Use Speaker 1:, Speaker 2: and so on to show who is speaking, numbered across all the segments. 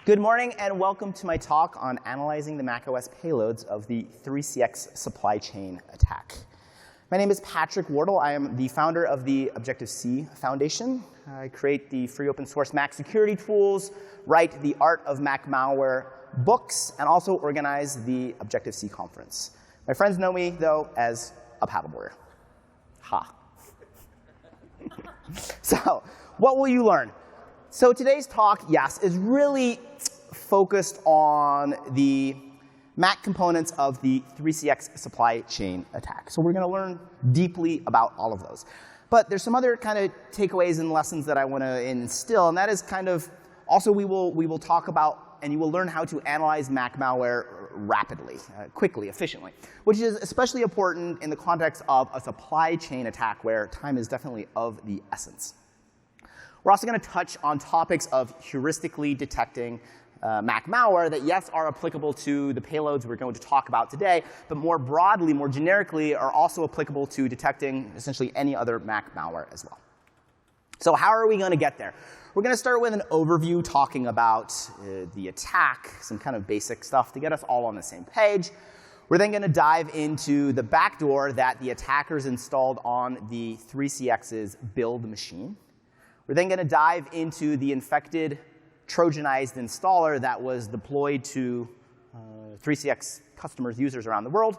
Speaker 1: Good morning and welcome to my talk on analyzing the macOS payloads of the 3CX supply chain attack. My name is Patrick Wardle. I am the founder of the Objective-C Foundation. I create the free open source Mac security tools, write the Art of Mac Malware books, and also organize the Objective-C conference. My friends know me, though, as a paddleboarder. Ha. So, what will you learn? So today's talk, yes, is really focused on the Mac components of the 3CX supply chain attack. So we're going to learn deeply about all of those. But there's some other kind of takeaways and lessons that I want to instill, and that is kind of also we will talk about, and you will learn how to analyze Mac malware rapidly, quickly, efficiently, which is especially important in the context of a supply chain attack where time is definitely of the essence. We're also going to touch on topics of heuristically detecting Mac malware that, yes, are applicable to the payloads we're going to talk about today, but more broadly, more generically, are also applicable to detecting essentially any other Mac malware as well. So how are we going to get there? We're going to start with an overview talking about the attack, some kind of basic stuff to get us all on the same page. We're then going to dive into the backdoor that the attackers installed on the 3CX's build machine. We're then going to dive into the infected Trojanized installer that was deployed to 3CX customers, users around the world.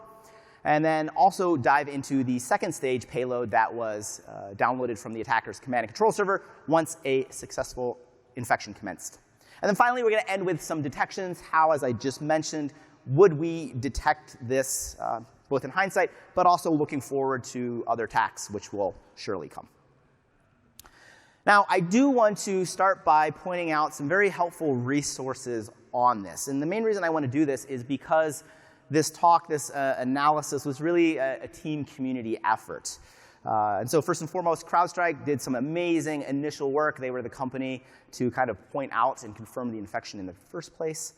Speaker 1: And then also dive into the second stage payload that was downloaded from the attacker's command and control server once a successful infection commenced. And then finally, we're going to end with some detections. How, as I just mentioned, would we detect this both in hindsight, but also looking forward to other attacks, which will surely come. Now, I do want to start by pointing out some very helpful resources on this. And the main reason I want to do this is because this talk, this analysis, was really a team community effort. And so first and foremost, CrowdStrike did some amazing initial work. They were the company to kind of point out and confirm the infection in the first place.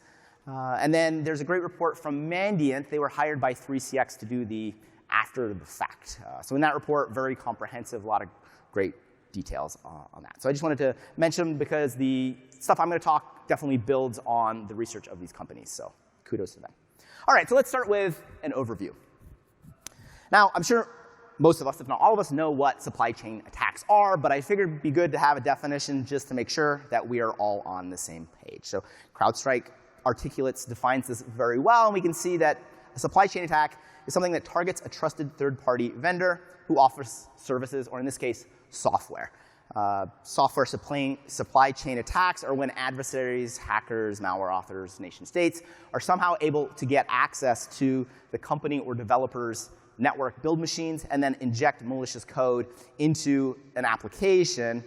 Speaker 1: And then there's a great report from Mandiant. They were hired by 3CX to do the after the fact. So in that report, very comprehensive, a lot of great details on that. So I just wanted to mention because the stuff I'm going to talk definitely builds on the research of these companies. So kudos to them. All right, so let's start with an overview. Now, I'm sure most of us, if not all of us, know what supply chain attacks are, but I figured it'd be good to have a definition just to make sure that we are all on the same page. So CrowdStrike Articulates defines this very well, and we can see that a supply chain attack is something that targets a trusted third-party vendor who offers services, or in this case, software. Software supply chain attacks are when adversaries, hackers, malware authors, nation states are somehow able to get access to the company or developer's network build machines and then inject malicious code into an application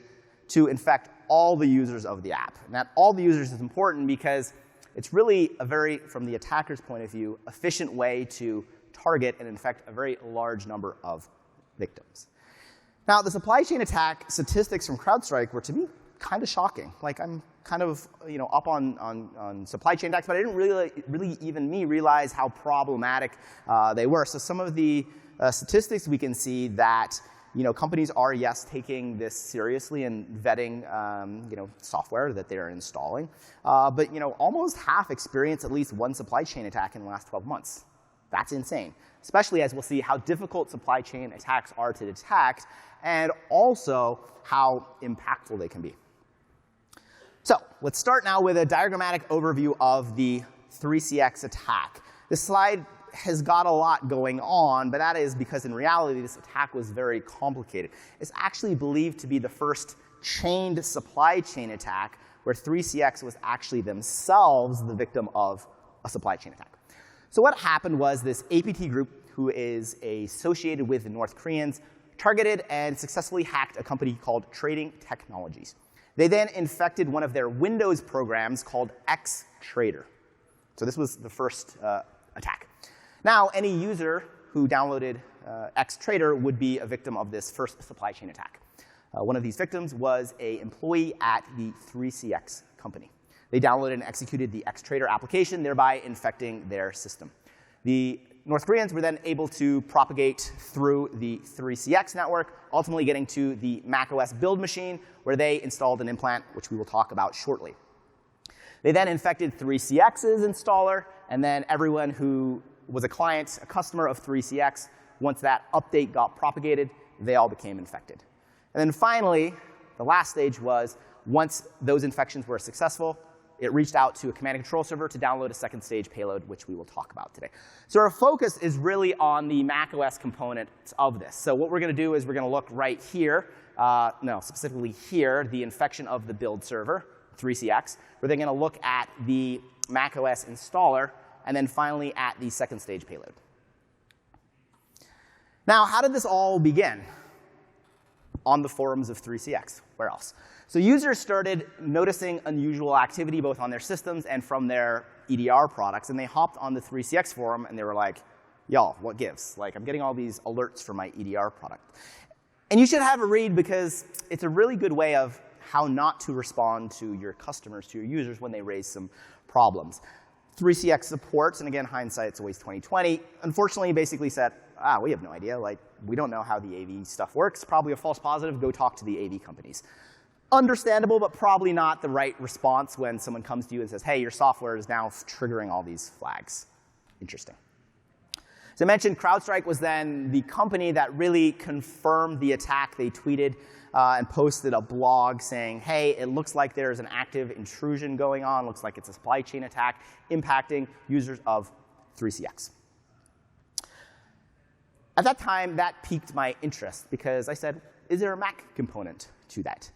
Speaker 1: to infect all the users of the app. And that all the users is important because it's really a very, from the attacker's point of view, efficient way to target and infect a very large number of victims. Now, the supply chain attack statistics from CrowdStrike were, to me, kind of shocking. Like, I'm kind of up on supply chain attacks, but I didn't really even realize how problematic they were. So some of the statistics we can see that companies are, yes, taking this seriously and vetting software that they are installing. But almost half experience at least one supply chain attack in the last 12 months. That's insane, especially as we'll see how difficult supply chain attacks are to detect and also how impactful they can be. So let's start now with a diagrammatic overview of the 3CX attack. This slide has got a lot going on, but that is because in reality this attack was very complicated. It's actually believed to be the first chained supply chain attack where 3CX was actually themselves the victim of a supply chain attack. So what happened was this APT group, who is associated with the North Koreans, targeted and successfully hacked a company called Trading Technologies. They then infected one of their Windows programs called Xtrader. So this was the first attack. Now, any user who downloaded Xtrader would be a victim of this first supply chain attack. One of these victims was an employee at the 3CX company. They downloaded and executed the Xtrader application, thereby infecting their system. The North Koreans were then able to propagate through the 3CX network, ultimately getting to the macOS build machine, where they installed an implant, which we will talk about shortly. They then infected 3CX's installer, and then everyone who was a client, a customer of 3CX, once that update got propagated, they all became infected. And then finally, the last stage was once those infections were successful, it reached out to a command and control server to download a second stage payload, which we will talk about today. So our focus is really on the macOS components of this. So what we're going to do is we're going to look right here, specifically here, the infection of the build server, 3CX. We're then going to look at the macOS installer, and then finally at the second stage payload. Now, how did this all begin? On the forums of 3CX. Where else? So users started noticing unusual activity both on their systems and from their EDR products, and they hopped on the 3CX forum and they were like, y'all, what gives? Like, I'm getting all these alerts from my EDR product. And you should have a read because it's a really good way of how not to respond to your customers, to your users when they raise some problems. 3CX supports, and again, hindsight's always 20/20, unfortunately basically said, we have no idea. Like, we don't know how the AV stuff works. Probably a false positive. Go talk to the AV companies. Understandable, but probably not the right response when someone comes to you and says, hey, your software is now triggering all these flags. Interesting. So I mentioned CrowdStrike was then the company that really confirmed the attack. They tweeted and posted a blog saying, hey, it looks like there's an active intrusion going on. Looks like it's a supply chain attack impacting users of 3CX. At that time, that piqued my interest because I said, is there a Mac component to that?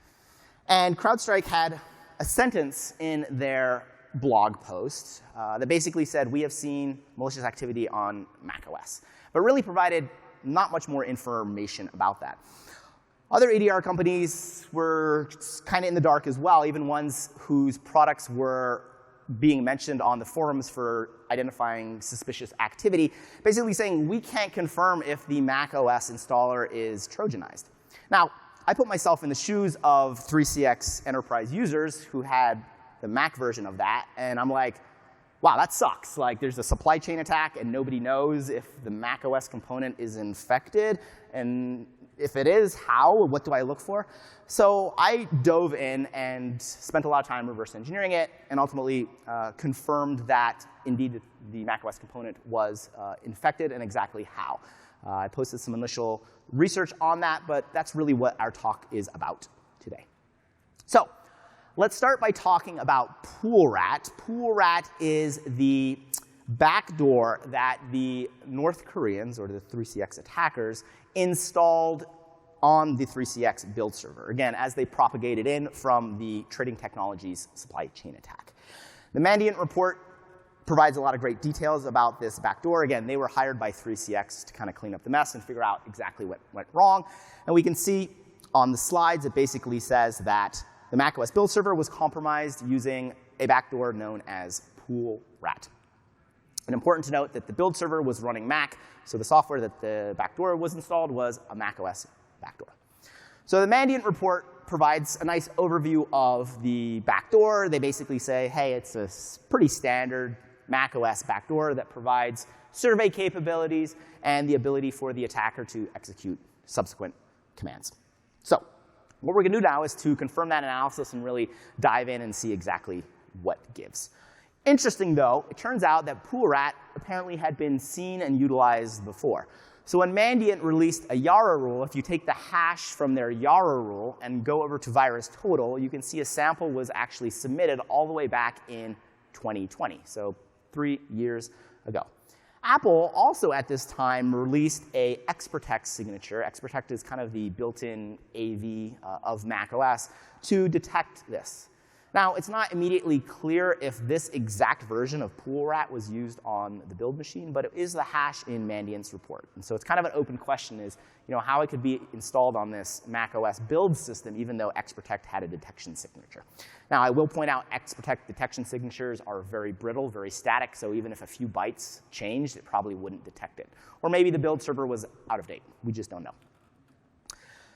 Speaker 1: And CrowdStrike had a sentence in their blog post that basically said, we have seen malicious activity on macOS, but really provided not much more information about that. Other EDR companies were kind of in the dark as well, even ones whose products were being mentioned on the forums for identifying suspicious activity, basically saying we can't confirm if the macOS installer is Trojanized. Now, I put myself in the shoes of 3CX enterprise users who had the Mac version of that, and I'm like, wow, that sucks. Like, there's a supply chain attack, and nobody knows if the macOS component is infected, and if it is, how? What do I look for? So I dove in and spent a lot of time reverse engineering it, and ultimately confirmed that indeed the macOS component was infected and exactly how. I posted some initial research on that, but that's really what our talk is about today. So let's start by talking about PoolRat. PoolRat is the backdoor that the North Koreans, or the 3CX attackers, installed on the 3CX build server, again, as they propagated in from the Trading Technologies supply chain attack. The Mandiant report provides a lot of great details about this backdoor. Again, they were hired by 3CX to kind of clean up the mess and figure out exactly what went wrong. And we can see on the slides, it basically says that the macOS build server was compromised using a backdoor known as PoolRat. And important to note that the build server was running Mac, so the software that the backdoor was installed was a macOS backdoor. So the Mandiant report provides a nice overview of the backdoor. They basically say, hey, it's a pretty standard macOS backdoor that provides survey capabilities and the ability for the attacker to execute subsequent commands. So what we're going to do now is to confirm that analysis and really dive in and see exactly what gives. Interesting, though, it turns out that PoolRat apparently had been seen and utilized before. So when Mandiant released a Yara rule, if you take the hash from their Yara rule and go over to VirusTotal, you can see a sample was actually submitted all the way back in 2020, so 3 years ago. Apple also at this time released a XProtect signature. XProtect is kind of the built-in AV of macOS to detect this. Now, it's not immediately clear if this exact version of PoolRat was used on the build machine, but it is the hash in Mandiant's report. And so it's kind of an open question is, how it could be installed on this macOS build system, even though XProtect had a detection signature. Now, I will point out XProtect detection signatures are very brittle, very static, so even if a few bytes changed, it probably wouldn't detect it. Or maybe the build server was out of date. We just don't know.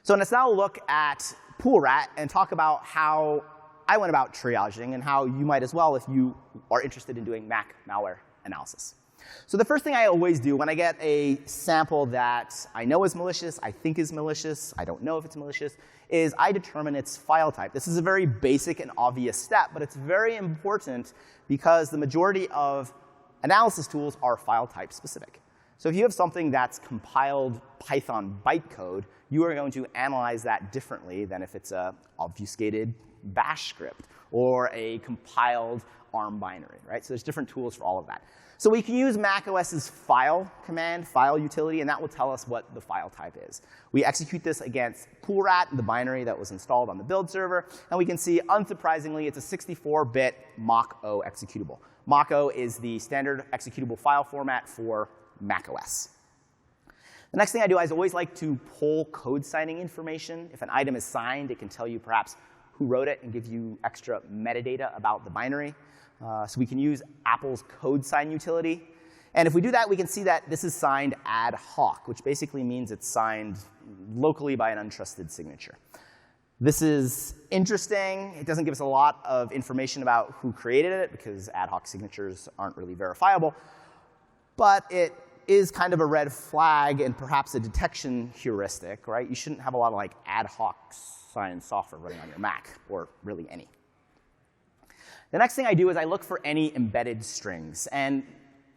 Speaker 1: So let's now look at PoolRat and talk about how I went about triaging and how you might as well if you are interested in doing Mac malware analysis. So the first thing I always do when I get a sample that I know is malicious, I think is malicious, I don't know if it's malicious, is I determine its file type. This is a very basic and obvious step, but it's very important because the majority of analysis tools are file type specific. So if you have something that's compiled Python bytecode, you are going to analyze that differently than if it's a obfuscated bash script or a compiled ARM binary, right? So there's different tools for all of that. So we can use macOS's file command, file utility, and that will tell us what the file type is. We execute this against poolrat, the binary that was installed on the build server, and we can see, unsurprisingly, it's a 64-bit macOS executable. macOS is the standard executable file format for macOS. The next thing I do is I always like to pull code signing information. If an item is signed, it can tell you perhaps who wrote it and give you extra metadata about the binary. So we can use Apple's code sign utility. And if we do that, we can see that this is signed ad hoc, which basically means it's signed locally by an untrusted signature. This is interesting. It doesn't give us a lot of information about who created it because ad hoc signatures aren't really verifiable. But it is kind of a red flag and perhaps a detection heuristic, right? You shouldn't have a lot of like ad hoc signed software running on your Mac, or really any. The next thing I do is I look for any embedded strings. And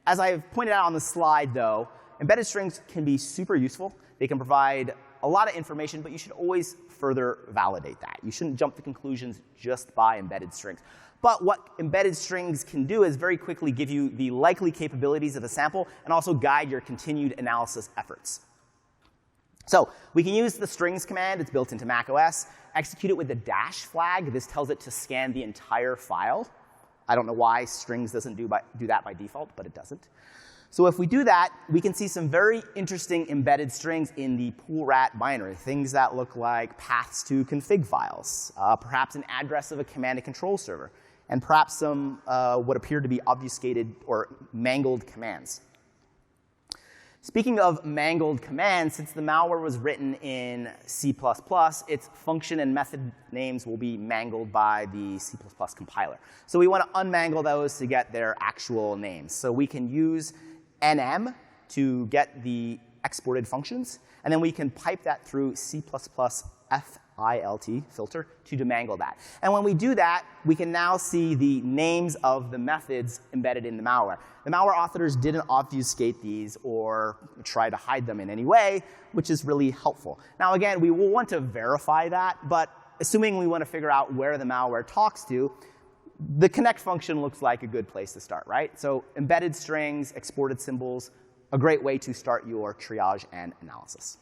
Speaker 1: as I've pointed out on the slide, though, embedded strings can be super useful. They can provide a lot of information, but you should always further validate that. You shouldn't jump to conclusions just by embedded strings. But what embedded strings can do is very quickly give you the likely capabilities of a sample and also guide your continued analysis efforts. So we can use the strings command. It's built into macOS. Execute it with the dash flag. This tells it to scan the entire file. I don't know why strings doesn't do that by default, but it doesn't. So if we do that, we can see some very interesting embedded strings in the poolrat binary, things that look like paths to config files, perhaps an address of a command and control server, and perhaps some what appear to be obfuscated or mangled commands. Speaking of mangled commands, since the malware was written in C++, its function and method names will be mangled by the C++ compiler. So we want to unmangle those to get their actual names. So we can use nm to get the exported functions, and then we can pipe that through C++ FILT filter to demangle that. And when we do that, we can now see the names of the methods embedded in the malware. The malware authors didn't obfuscate these or try to hide them in any way, which is really helpful. Now again, we will want to verify that, but assuming we want to figure out where the malware talks to, the connect function looks like a good place to start, right? So embedded strings, exported symbols, a great way to start your triage and analysis.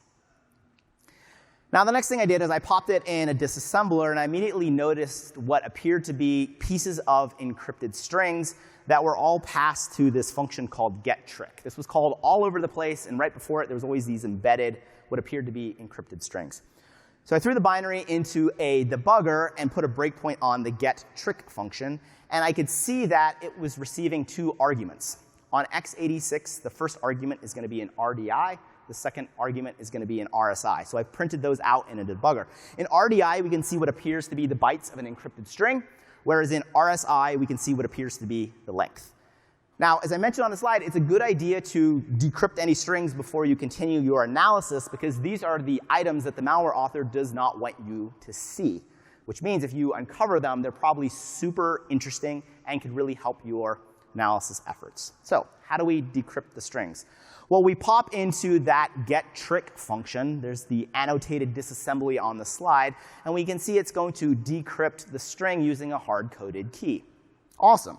Speaker 1: Now, the next thing I did is I popped it in a disassembler, and I immediately noticed what appeared to be pieces of encrypted strings that were all passed to this function called getTrick. This was called all over the place, and right before it, there was always these embedded, what appeared to be encrypted strings. So I threw the binary into a debugger and put a breakpoint on the getTrick function, and I could see that it was receiving two arguments. On x86, the first argument is going to be an RDI. The second argument is going to be an RSI. So I printed those out in a debugger. In RDI, we can see what appears to be the bytes of an encrypted string, whereas in RSI, we can see what appears to be the length. Now, as I mentioned on the slide, it's a good idea to decrypt any strings before you continue your analysis, because these are the items that the malware author does not want you to see, which means if you uncover them, they're probably super interesting and could really help your analysis efforts. So how do we decrypt the strings? Well, we pop into that getTrick function. There's the annotated disassembly on the slide, and we can see it's going to decrypt the string using a hard-coded key. Awesome.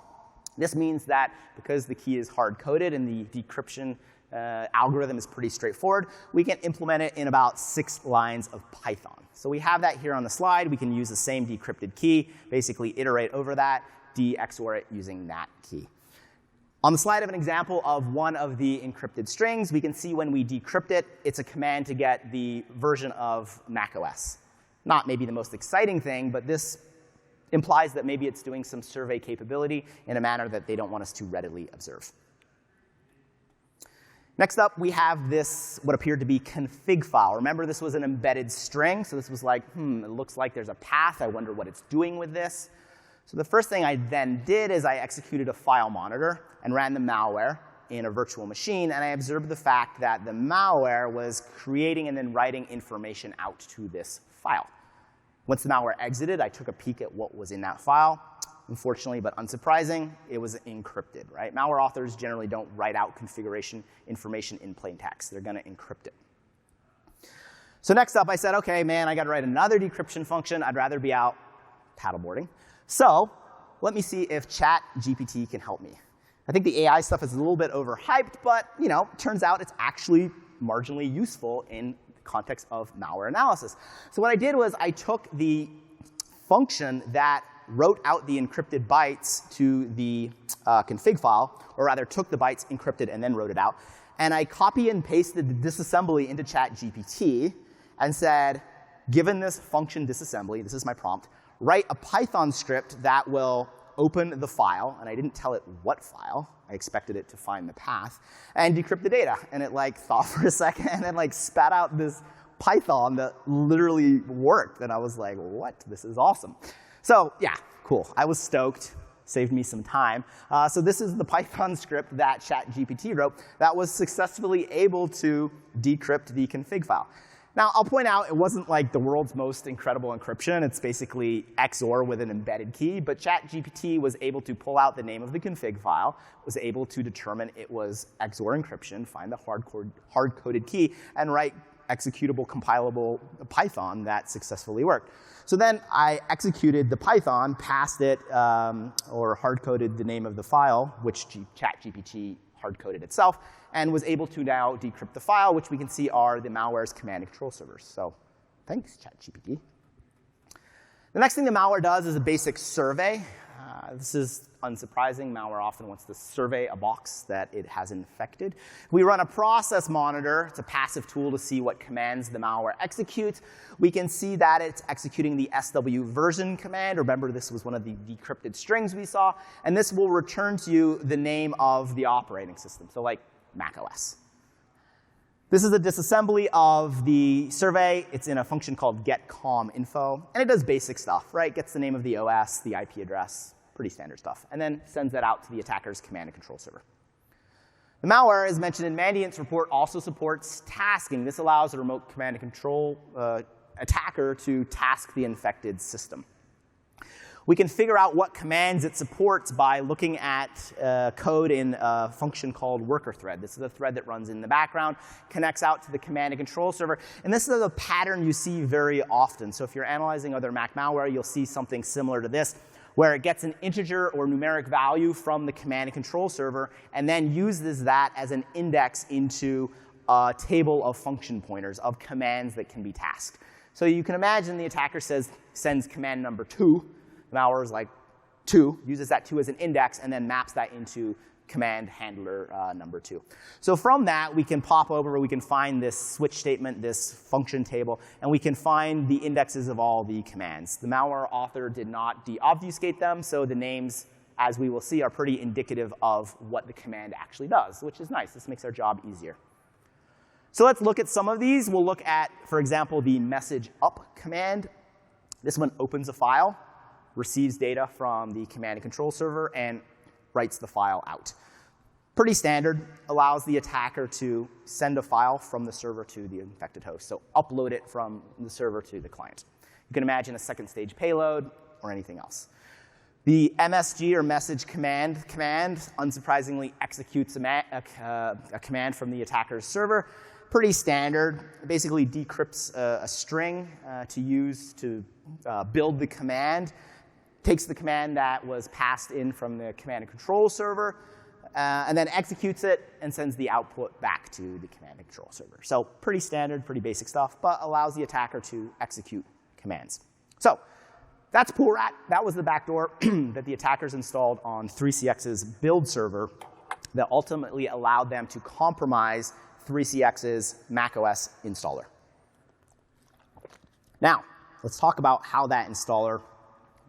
Speaker 1: This means that because the key is hard-coded and the decryption algorithm is pretty straightforward, we can implement it in about 6 lines of Python. So we have that here on the slide. We can use the same decrypted key, basically iterate over that, de-XOR it using that key. On the slide of an example of one of the encrypted strings, we can see when we decrypt it, it's a command to get the version of macOS. Not maybe the most exciting thing, but this implies that maybe it's doing some survey capability in a manner that they don't want us to readily observe. Next up, we have this, what appeared to be config file. Remember, this was an embedded string, so this was like, it looks like there's a path. I wonder what it's doing with this. So the first thing I then did is I executed a file monitor and ran the malware in a virtual machine, and I observed the fact that the malware was creating and then writing information out to this file. Once the malware exited, I took a peek at what was in that file. Unfortunately, but unsurprising, it was encrypted, right? Malware authors generally don't write out configuration information in plain text. They're going to encrypt it. So next up, I said, OK, man, I got to write another decryption function. I'd rather be out paddleboarding. So let me see if ChatGPT can help me. I think the AI stuff is a little bit overhyped, but turns out it's actually marginally useful in the context of malware analysis. So what I did was I took the function that wrote out the encrypted bytes to the config file, or rather took the bytes encrypted and then wrote it out. And I copy and pasted the disassembly into ChatGPT and said, given this function disassembly, this is my prompt, write a Python script that will open the file. And I didn't tell it what file. I expected it to find the path and decrypt the data. And it thought for a second and spat out this Python that literally worked. And I was like, what? This is awesome. So yeah, cool. I was stoked. Saved me some time. So this is the Python script that ChatGPT wrote that was successfully able to decrypt the config file. Now, I'll point out it wasn't the world's most incredible encryption. It's basically XOR with an embedded key. But ChatGPT was able to pull out the name of the config file, was able to determine it was XOR encryption, find the hard-coded key, and write executable, compilable Python that successfully worked. So then I executed the Python, passed it, or hard-coded the name of the file, which ChatGPT hard-coded itself, and was able to now decrypt the file, which we can see are the malware's command and control servers. So thanks, ChatGPT. The next thing the malware does is a basic survey. This is unsurprising. Malware often wants to survey a box that it has infected. We run a process monitor. It's a passive tool to see what commands the malware executes. We can see that it's executing the SW version command. Remember, this was one of the decrypted strings we saw. And this will return to you the name of the operating system, so like macOS. This is a disassembly of the survey. It's in a function called getComInfo. And it does basic stuff, right? Gets the name of the OS, the IP address, pretty standard stuff, and then sends that out to the attacker's command and control server. The malware, as mentioned in Mandiant's report, also supports tasking. This allows a remote command and control attacker to task the infected system. We can figure out what commands it supports by looking at code in a function called worker thread. This is a thread that runs in the background, connects out to the command and control server. And this is a pattern you see very often. So if you're analyzing other Mac malware, you'll see something similar to this, where it gets an integer or numeric value from the command and control server and then uses that as an index into a table of function pointers of commands that can be tasked. So you can imagine the attacker sends command number 2. The malware is like 2, uses that 2 as an index, and then maps that into command handler number 2. So from that, we can pop over, we can find this switch statement, this function table, and we can find the indexes of all the commands. The malware author did not deobfuscate them, so the names, as we will see, are pretty indicative of what the command actually does, which is nice. This makes our job easier. So let's look at some of these. We'll look at, for example, the message up command. This one opens a file, receives data from the command and control server, and writes the file out. Pretty standard, allows the attacker to send a file from the server to the infected host. So upload it from the server to the client. You can imagine a second stage payload or anything else. The MSG, or message command, unsurprisingly executes a command from the attacker's server. Pretty standard. It basically decrypts a string to use to build the command. Takes the command that was passed in from the command and control server, and then executes it and sends the output back to the command and control server. So pretty standard, pretty basic stuff, but allows the attacker to execute commands. So that's PoolRat. That was the backdoor that the attackers installed on 3CX's build server that ultimately allowed them to compromise 3CX's macOS installer. Now, let's talk about how that installer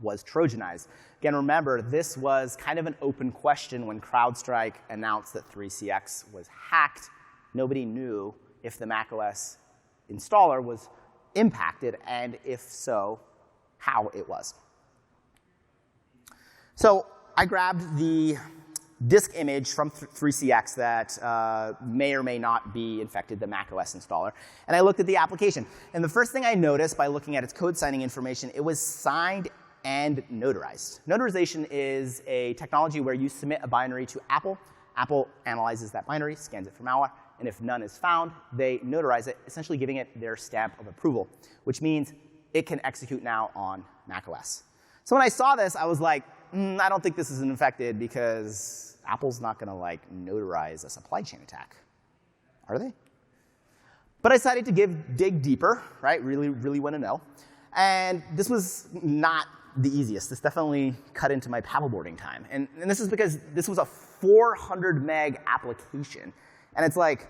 Speaker 1: was Trojanized. Again, remember, this was kind of an open question when CrowdStrike announced that 3CX was hacked. Nobody knew if the macOS installer was impacted, and if so, how it was. So I grabbed the disk image from 3CX that may or may not be infected, the macOS installer. And I looked at the application. And the first thing I noticed by looking at its code signing information, it was signed and notarized. Notarization is a technology where you submit a binary to Apple. Apple analyzes that binary, scans it for malware, and if none is found, they notarize it, essentially giving it their stamp of approval, which means it can execute now on macOS. So when I saw this, I was like, I don't think this is infected because Apple's not going to like notarize a supply chain attack, are they? But I decided to dig deeper, right? Really want to know. And this was not the easiest. This definitely cut into my paddleboarding time. And this is because this was a 400 meg application. And it's like,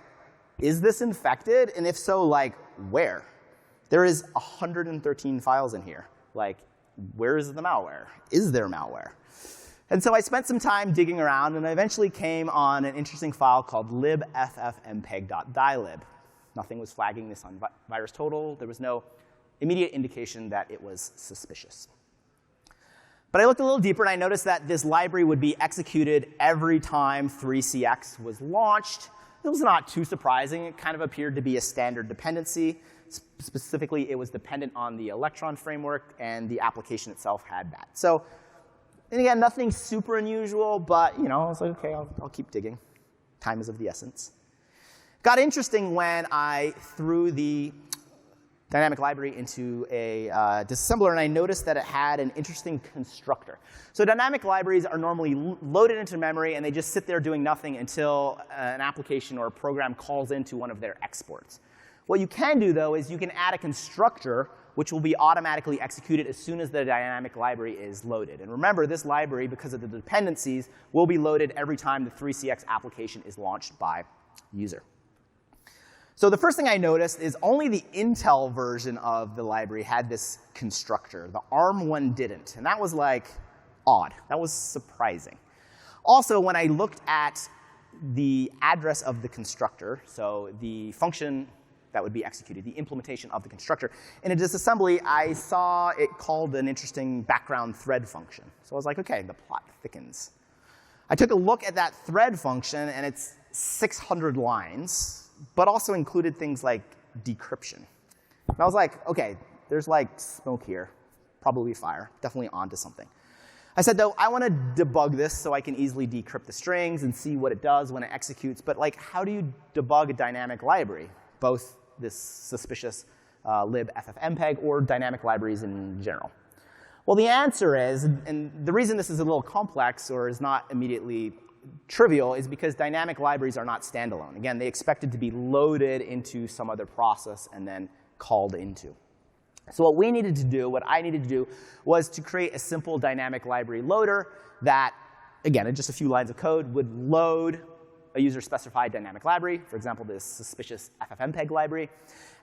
Speaker 1: is this infected? And if so, like, where? There is 113 files in here. Like, where is the malware? Is there malware? And so I spent some time digging around, and I eventually came on an interesting file called libffmpeg.dylib. Nothing was flagging this on VirusTotal. There was no immediate indication that it was suspicious. But I looked a little deeper, and I noticed that this library would be executed every time 3CX was launched. It was not too surprising. It kind of appeared to be a standard dependency. Specifically, it was dependent on the Electron framework, and the application itself had that. So, and again, nothing super unusual, but I was like, OK, I'll keep digging. Time is of the essence. Got interesting when I threw the dynamic library into a disassembler, and I noticed that it had an interesting constructor. So dynamic libraries are normally loaded into memory, and they just sit there doing nothing until an application or a program calls into one of their exports. What you can do, though, is you can add a constructor which will be automatically executed as soon as the dynamic library is loaded. And remember, this library, because of the dependencies, will be loaded every time the 3CX application is launched by user. So the first thing I noticed is only the Intel version of the library had this constructor. The ARM one didn't. And that was like odd. That was surprising. Also, when I looked at the address of the constructor, so the function that would be executed, the implementation of the constructor, in a disassembly, I saw it called an interesting background thread function. So I was like, OK, the plot thickens. I took a look at that thread function, and it's 600 lines, but also included things like decryption. And I was like, OK, there's like smoke here, probably fire, definitely onto something. I said, though, I want to debug this so I can easily decrypt the strings and see what it does when it executes. But like, how do you debug a dynamic library, both this suspicious libffmpeg or dynamic libraries in general? Well, the answer is, and the reason this is a little complex or is not immediately trivial, is because dynamic libraries are not standalone. Again, they expected to be loaded into some other process and then called into. So what we needed to do, what I needed to do, was to create a simple dynamic library loader that, again, in just a few lines of code, would load a user-specified dynamic library, for example, this suspicious ffmpeg library,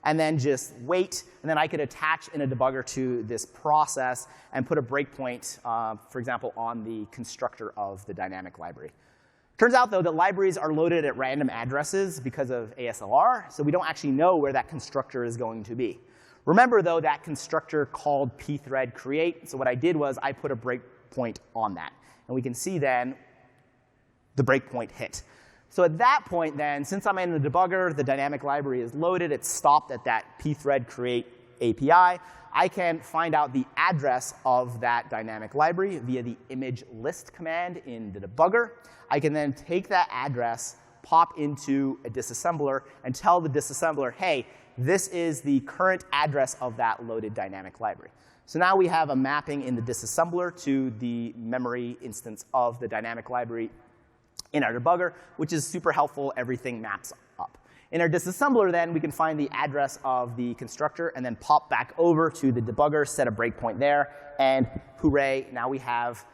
Speaker 1: and then just wait. And then I could attach in a debugger to this process and put a breakpoint, for example, on the constructor of the dynamic library. Turns out, though, that libraries are loaded at random addresses because of ASLR, so we don't actually know where that constructor is going to be. Remember, though, that constructor called pthread create. So what I did was I put a breakpoint on that. And we can see then the breakpoint hit. So at that point, then, since I'm in the debugger, the dynamic library is loaded, it's stopped at that pthread create API, I can find out the address of that dynamic library via the image list command in the debugger. I can then take that address, pop into a disassembler, and tell the disassembler, hey, this is the current address of that loaded dynamic library. So now we have a mapping in the disassembler to the memory instance of the dynamic library in our debugger, which is super helpful. Everything maps up. In our disassembler, then, we can find the address of the constructor and then pop back over to the debugger, set a breakpoint there, and hooray, now we have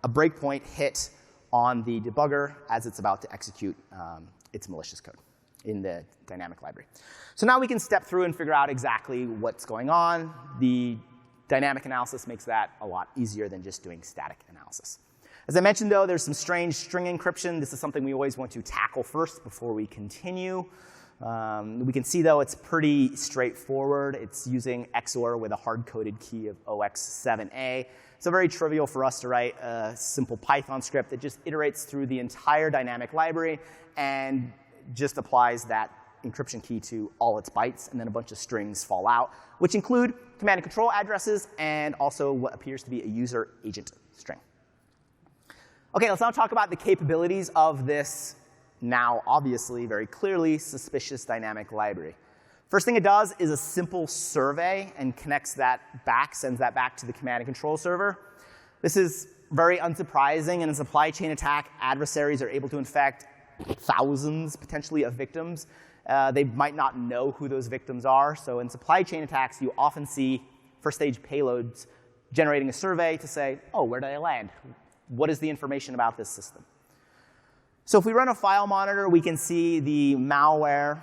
Speaker 1: a breakpoint hit on the debugger as it's about to execute its malicious code in the dynamic library. So now we can step through and figure out exactly what's going on. The dynamic analysis makes that a lot easier than just doing static analysis. As I mentioned, though, there's some strange string encryption. This is something we always want to tackle first before we continue. We can see, though, it's pretty straightforward. It's using XOR with a hard-coded key of OX7A. So very trivial for us to write a simple Python script that just iterates through the entire dynamic library and just applies that encryption key to all its bytes, and then a bunch of strings fall out, which include command and control addresses and also what appears to be a user agent string. OK, let's now talk about the capabilities of this now obviously, very clearly, suspicious dynamic library. First thing it does is a simple survey and connects that back, sends that back to the command and control server. This is very unsurprising. In a supply chain attack, adversaries are able to infect thousands, potentially, of victims. They might not know who those victims are. So in supply chain attacks, you often see first-stage payloads generating a survey to say, oh, where did I land? What is the information about this system? So if we run a file monitor, we can see the malware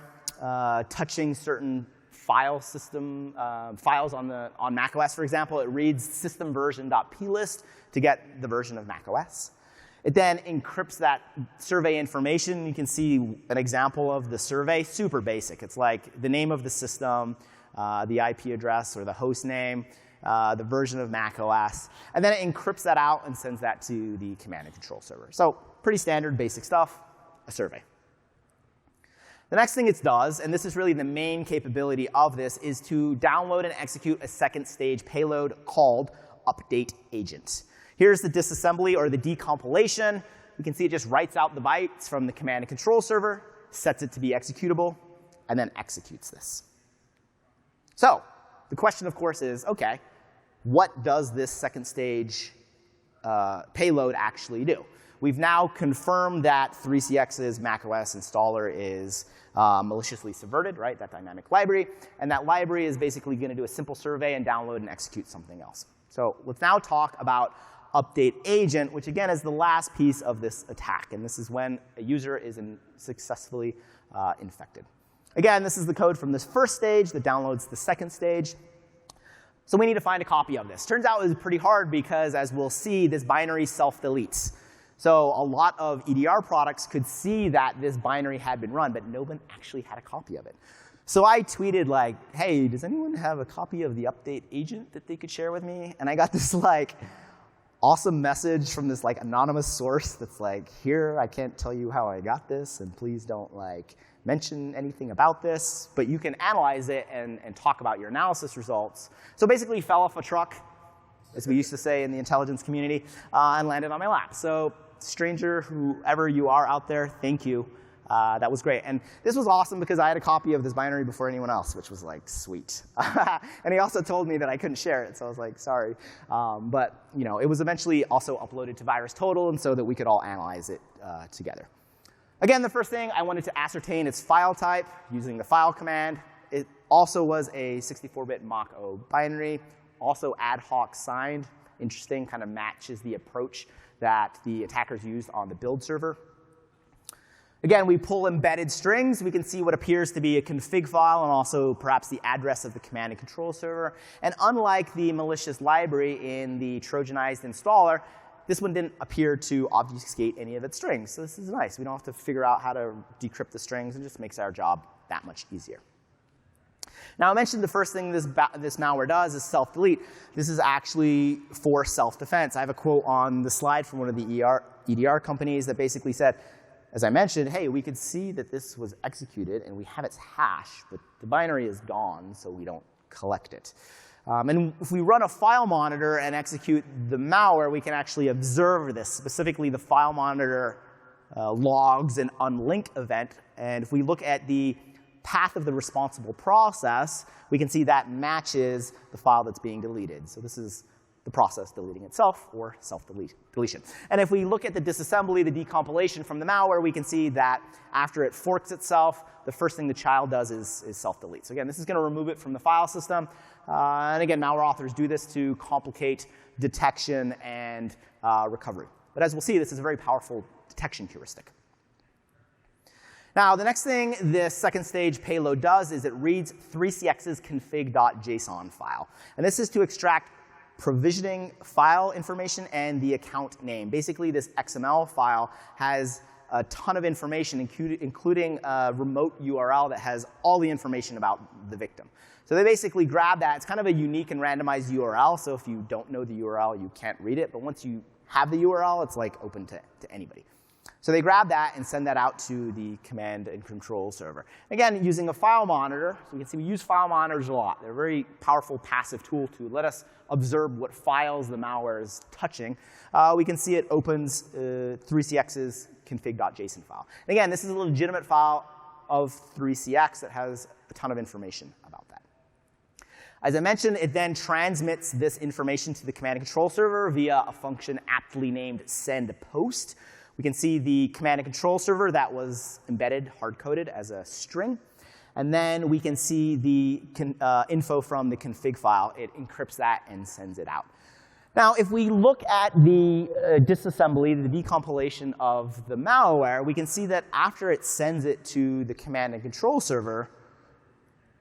Speaker 1: touching certain file system files on macOS, for example. It reads systemversion.plist to get the version of macOS. It then encrypts that survey information. You can see an example of the survey, super basic. It's like the name of the system, the IP address or the host name, the version of macOS. And then it encrypts that out and sends that to the command and control server. So pretty standard, basic stuff, a survey. The next thing it does, and this is really the main capability of this, is to download and execute a second stage payload called update agent. Here's the disassembly or the decompilation. You can see it just writes out the bytes from the command and control server, sets it to be executable, and then executes this. So the question, of course, is, OK, what does this second stage payload actually do? We've now confirmed that 3CX's macOS installer is maliciously subverted, right, that dynamic library. And that library is basically going to do a simple survey and download and execute something else. So let's now talk about update agent, which again is the last piece of this attack. And this is when a user is successfully infected. Again, this is the code from this first stage that downloads the second stage. So we need to find a copy of this. Turns out it was pretty hard because, as we'll see, this binary self-deletes. So a lot of EDR products could see that this binary had been run, but no one actually had a copy of it. So I tweeted, like, hey, does anyone have a copy of the update agent that they could share with me? And I got this like awesome message from this like anonymous source that's like, here, I can't tell you how I got this, and please don't like mention anything about this, but you can analyze it and talk about your analysis results. So basically fell off a truck, as we used to say in the intelligence community, and landed on my lap. So stranger, whoever you are out there, thank you. That was great. And this was awesome because I had a copy of this binary before anyone else, which was like sweet. And he also told me that I couldn't share it, so I was like, sorry. But you know, it was eventually also uploaded to VirusTotal, and so that we could all analyze it together. Again, the first thing I wanted to ascertain its file type using the file command. It also was a 64-bit Mach-O binary, also ad hoc signed. Interesting, kind of matches the approach that the attackers used on the build server. Again, we pull embedded strings. We can see what appears to be a config file and also perhaps the address of the command and control server. And unlike the malicious library in the Trojanized installer, this one didn't appear to obfuscate any of its strings. So this is nice. We don't have to figure out how to decrypt the strings. It just makes our job that much easier. Now, I mentioned the first thing this malware does is self-delete. This is actually for self-defense. I have a quote on the slide from one of the EDR companies that basically said, as I mentioned, hey, we could see that this was executed, and we have its hash, but the binary is gone, so we don't collect it. And if we run a file monitor and execute the malware, we can actually observe this, specifically the file monitor logs an unlink event. And if we look at the path of the responsible process, we can see that matches the file that's being deleted. So this is the process deleting itself, or self-deletion. And if we look at the disassembly, the decompilation from the malware, we can see that after it forks itself, the first thing the child does is self-delete. So again, this is going to remove it from the file system. And again, malware authors do this to complicate detection and recovery. But as we'll see, this is a very powerful detection heuristic. Now, the next thing this second stage payload does is it reads 3CX's config.json file. And this is to extract provisioning file information and the account name. Basically, this XML file has a ton of information, including a remote URL that has all the information about the victim. So they basically grab that. It's kind of a unique and randomized URL, so if you don't know the URL, you can't read it. But once you have the URL, it's like open to anybody. So they grab that and send that out to the command and control server. Again, using a file monitor. So you can see we use file monitors a lot. They're a very powerful passive tool to let us observe what files the malware is touching. We can see it opens 3CX's config.json file. And again, this is a legitimate file of 3CX that has a ton of information about that. As I mentioned, it then transmits this information to the command and control server via a function aptly named sendPost. We can see the command and control server that was embedded, hard-coded as a string. And then we can see the info from the config file. It encrypts that and sends it out. Now, if we look at the disassembly, the decompilation of the malware, we can see that after it sends it to the command and control server,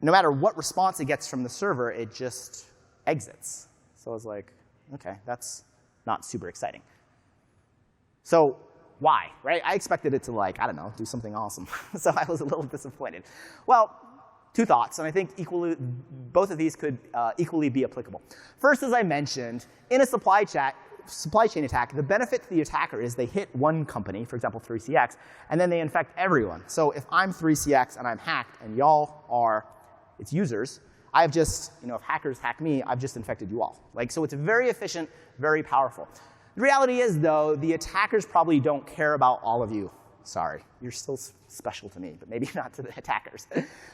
Speaker 1: no matter what response it gets from the server, it just exits. So I was like, OK, that's not super exciting. So why, right? I expected it to, like, I don't know, do something awesome. So I was a little disappointed. Well, two thoughts, and I think both of these could equally be applicable. First, as I mentioned, in a supply chain attack, the benefit to the attacker is they hit one company, for example, 3CX, and then they infect everyone. So if I'm 3CX and I'm hacked and y'all are its users, I've just, if hackers hack me, I've just infected you all. So it's very efficient, very powerful. The reality is, though, the attackers probably don't care about all of you. Sorry, you're still special to me, but maybe not to the attackers.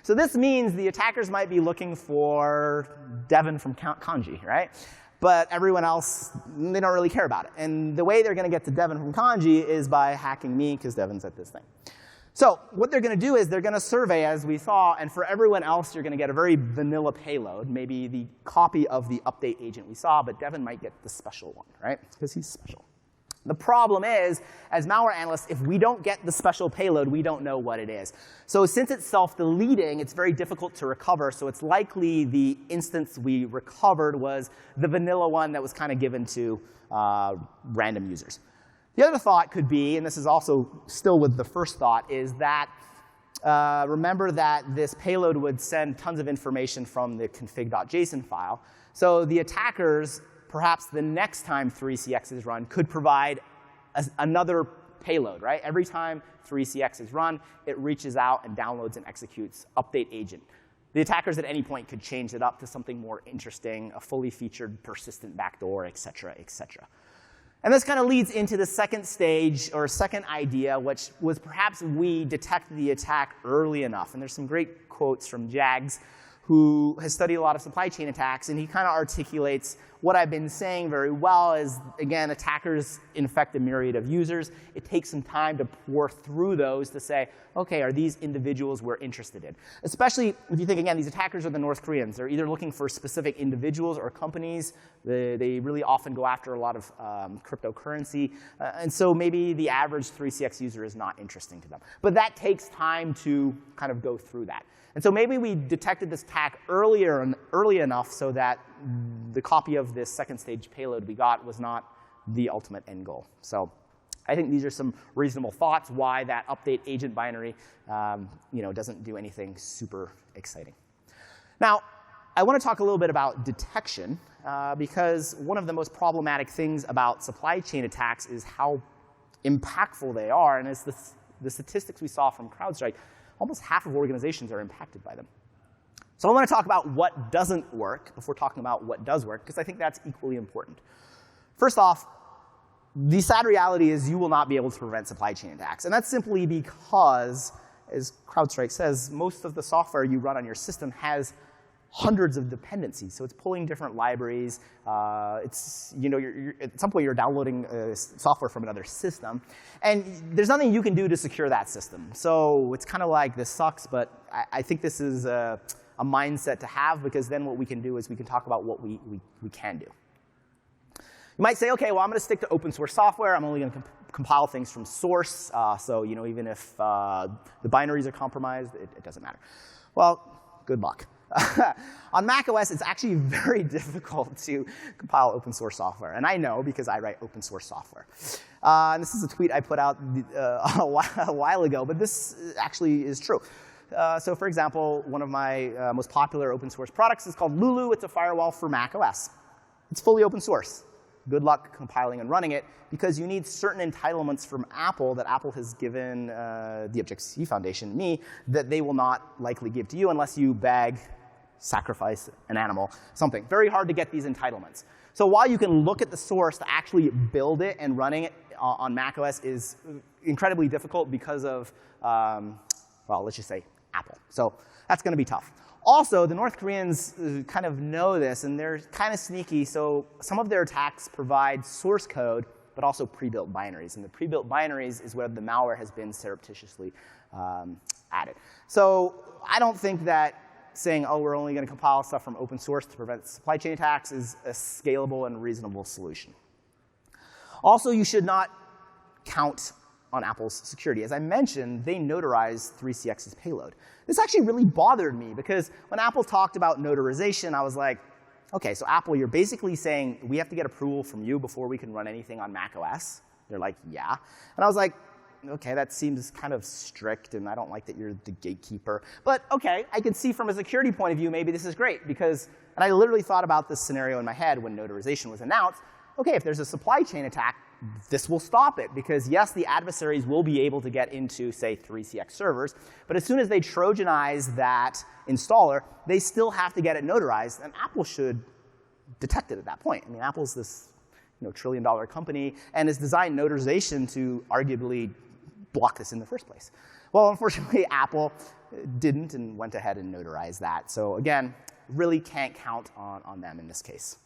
Speaker 1: So this means the attackers might be looking for Devin from Kanji, right? But everyone else, they don't really care about it. And the way they're going to get to Devin from Kanji is by hacking me, because Devin's at this thing. So what they're going to do is they're going to survey, as we saw, and for everyone else, you're going to get a very vanilla payload, maybe the copy of the update agent we saw, but Devin might get the special one, right? Because he's special. The problem is, as malware analysts, if we don't get the special payload, we don't know what it is. So since it's self-deleting, it's very difficult to recover. So it's likely the instance we recovered was the vanilla one that was kind of given to random users. The other thought could be, and this is also still with the first thought, is that remember that this payload would send tons of information from the config.json file. So the attackers, perhaps the next time 3CX is run, could provide another payload, right? Every time 3CX is run, it reaches out and downloads and executes update agent. The attackers at any point could change it up to something more interesting, a fully featured persistent backdoor, et cetera, et cetera. And this kind of leads into the second stage, or second idea, which was perhaps we detected the attack early enough. And there's some great quotes from Jags, who has studied a lot of supply chain attacks, and he kind of articulates what I've been saying very well is, again, attackers infect a myriad of users. It takes some time to pour through those to say, OK, are these individuals we're interested in? Especially if you think, again, these attackers are the North Koreans. They're either looking for specific individuals or companies. They really often go after a lot of cryptocurrency. And so maybe the average 3CX user is not interesting to them. But that takes time to kind of go through that. And so maybe we detected this attack early enough so that the copy of this second stage payload we got was not the ultimate end goal. So I think these are some reasonable thoughts why that update agent binary doesn't do anything super exciting. Now, I want to talk a little bit about detection, because one of the most problematic things about supply chain attacks is how impactful they are. And as the statistics we saw from CrowdStrike, almost half of organizations are impacted by them. So I want to talk about what doesn't work before talking about what does work, because I think that's equally important. First off, the sad reality is you will not be able to prevent supply chain attacks. And that's simply because, as CrowdStrike says, most of the software you run on your system has hundreds of dependencies. So it's pulling different libraries. At some point, you're downloading software from another system. And there's nothing you can do to secure that system. So it's kind of like, this sucks, but I think this is a mindset to have, because then what we can do is we can talk about what we can do. You might say, OK, well, I'm going to stick to open source software. I'm only going to compile things from source. So even if the binaries are compromised, it doesn't matter. Well, good luck. On macOS, it's actually very difficult to compile open source software. And I know because I write open source software. And this is a tweet I put out a while ago, but this actually is true. So for example, one of my most popular open source products is called Lulu. It's a firewall for macOS. It's fully open source. Good luck compiling and running it, because you need certain entitlements from Apple that Apple has given the Objective-C Foundation, me, that they will not likely give to you unless you beg, sacrifice an animal, something. Very hard to get these entitlements. So while you can look at the source, to actually build it and running it on macOS is incredibly difficult because of, well, let's just say Apple. So that's going to be tough. Also, the North Koreans kind of know this, and they're kind of sneaky. So some of their attacks provide source code, but also pre-built binaries. And the pre-built binaries is where the malware has been surreptitiously added. So I don't think that saying, oh, we're only going to compile stuff from open source to prevent supply chain attacks is a scalable and reasonable solution. Also, you should not count on Apple's security. As I mentioned, they notarized 3CX's payload. This actually really bothered me, because when Apple talked about notarization, I was like, OK, so Apple, you're basically saying we have to get approval from you before we can run anything on macOS? They're like, yeah. And I was like, OK, that seems kind of strict, and I don't like that you're the gatekeeper. But OK, I can see from a security point of view, maybe this is great, because, and I literally thought about this scenario in my head when notarization was announced. OK, if there's a supply chain attack, this will stop it, because yes, the adversaries will be able to get into, say, 3CX servers, but as soon as they Trojanize that installer, they still have to get it notarized, and Apple should detect it at that point. I mean, Apple's this trillion-dollar company and has designed notarization to arguably block this in the first place. Well, unfortunately, Apple didn't and went ahead and notarized that. So again, really can't count on them in this case.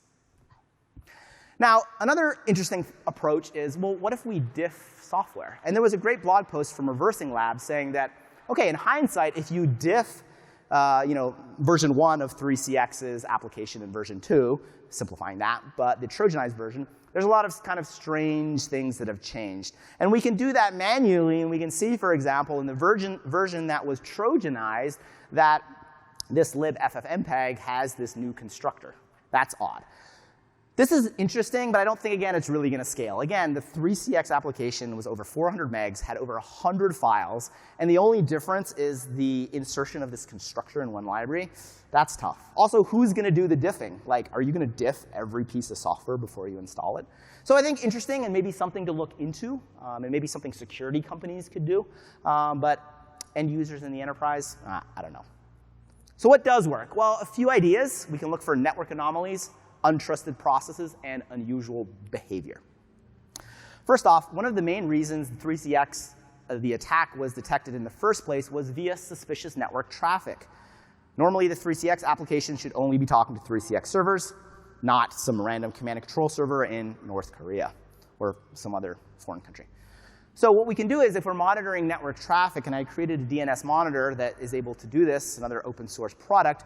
Speaker 1: Now, another interesting approach is, well, what if we diff software? And there was a great blog post from Reversing Labs saying that, OK, in hindsight, if you diff version 1 of 3CX's application and version 2, simplifying that, but the Trojanized version, there's a lot of kind of strange things that have changed. And we can do that manually, and we can see, for example, in the version that was Trojanized, that this libffmpeg has this new constructor. That's odd. This is interesting, but I don't think, again, it's really going to scale. Again, the 3CX application was over 400 megs, had over 100 files, and the only difference is the insertion of this constructor in one library. That's tough. Also, who's going to do the diffing? Like, are you going to diff every piece of software before you install it? So I think interesting, and maybe something to look into, and maybe something security companies could do. But end users in the enterprise, I don't know. So what does work? Well, a few ideas. We can look for network anomalies, untrusted processes, and unusual behavior. First off, one of the main reasons the 3CX, the attack was detected in the first place was via suspicious network traffic. Normally, the 3CX application should only be talking to 3CX servers, not some random command and control server in North Korea or some other foreign country. So what we can do is, if we're monitoring network traffic, and I created a DNS monitor that is able to do this, another open source product,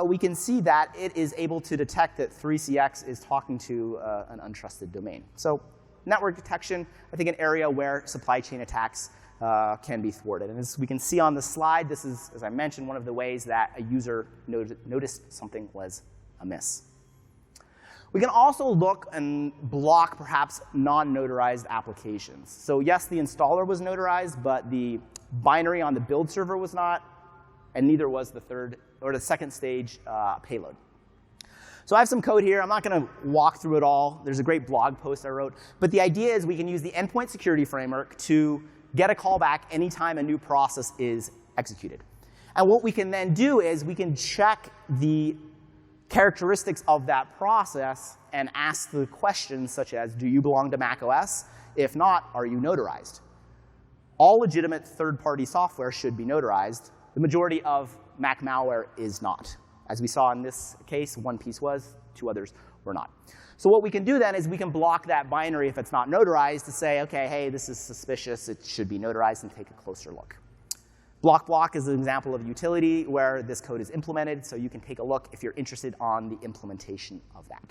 Speaker 1: we can see that it is able to detect that 3CX is talking to an untrusted domain. So network detection, I think, an area where supply chain attacks can be thwarted. And as we can see on the slide, this is, as I mentioned, one of the ways that a user noticed something was amiss. We can also look and block perhaps non-notarized applications. So yes, the installer was notarized, but the binary on the build server was not, and neither was the second stage payload. So I have some code here. I'm not going to walk through it all. There's a great blog post I wrote. But the idea is we can use the endpoint security framework to get a callback anytime a new process is executed. And what we can then do is we can check the characteristics of that process and ask the questions such as, do you belong to macOS? If not, are you notarized? All legitimate third-party software should be notarized. The majority of Mac malware is not. As we saw in this case, one piece was, two others were not. So what we can do then is we can block that binary if it's not notarized to say, OK, hey, this is suspicious. It should be notarized, and take a closer look. Block is an example of a utility where this code is implemented, so you can take a look if you're interested on the implementation of that.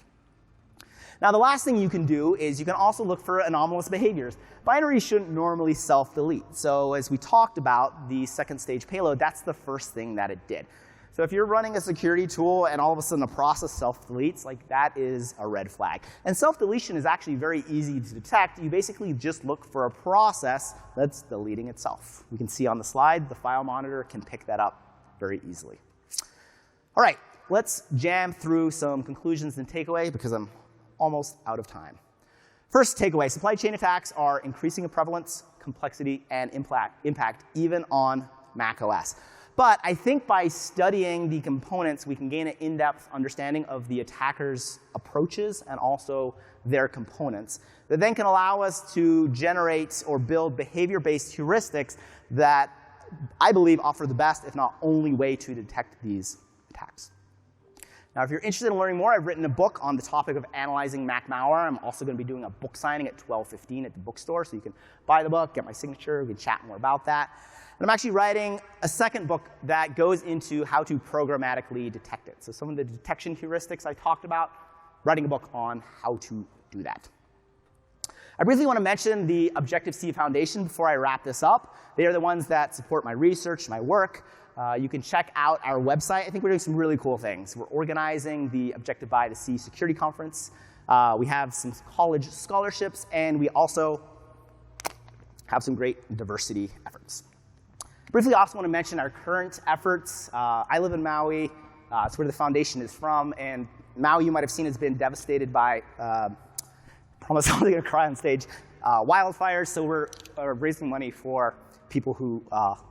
Speaker 1: Now, the last thing you can do is you can also look for anomalous behaviors. Binaries shouldn't normally self-delete. So as we talked about, the second stage payload, that's the first thing that it did. So if you're running a security tool and all of a sudden the process self-deletes, like that is a red flag. And self-deletion is actually very easy to detect. You basically just look for a process that's deleting itself. You can see on the slide, the file monitor can pick that up very easily. All right, let's jam through some conclusions and takeaway because I'm almost out of time. First takeaway, supply chain attacks are increasing in prevalence, complexity, and impact even on macOS. But I think by studying the components, we can gain an in-depth understanding of the attacker's approaches and also their components that then can allow us to generate or build behavior-based heuristics that I believe offer the best, if not only, way to detect these attacks. Now, if you're interested in learning more, I've written a book on the topic of analyzing Mac malware. I'm also going to be doing a book signing at 12:15 at the bookstore, so you can buy the book, get my signature, we can chat more about that. And I'm actually writing a second book that goes into how to programmatically detect it. So some of the detection heuristics I talked about, writing a book on how to do that. I briefly want to mention the Objective-C Foundation before I wrap this up. They are the ones that support my research, my work. You can check out our website. I think we're doing some really cool things. We're organizing the Objective by the C Security Conference. We have some college scholarships, and we also have some great diversity efforts. Briefly, I also want to mention our current efforts. I live in Maui. It's where the foundation is from. And Maui, you might have seen, has been devastated by, promise I'm going to cry on stage, wildfires. So we're raising money for people who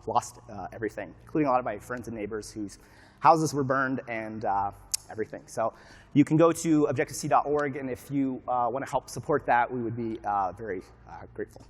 Speaker 1: lost everything, including a lot of my friends and neighbors whose houses were burned and everything. So you can go to objectivec.org, and if you want to help support that, we would be very grateful.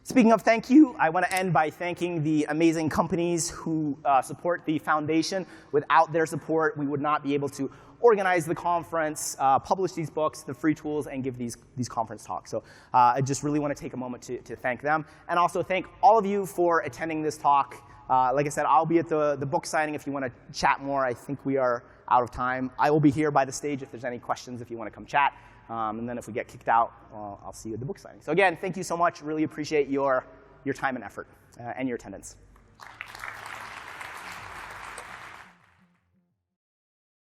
Speaker 1: Speaking of thank you, I want to end by thanking the amazing companies who support the foundation. Without their support, we would not be able to organize the conference, publish these books, the free tools, and give these conference talks. So I just really want to take a moment to thank them. And also thank all of you for attending this talk. Like I said, I'll be at the book signing if you want to chat more. I think we are out of time. I will be here by the stage if there's any questions if you want to come chat. And then if we get kicked out, I'll see you at the book signing. So again, thank you so much. Really appreciate your time and effort and your attendance.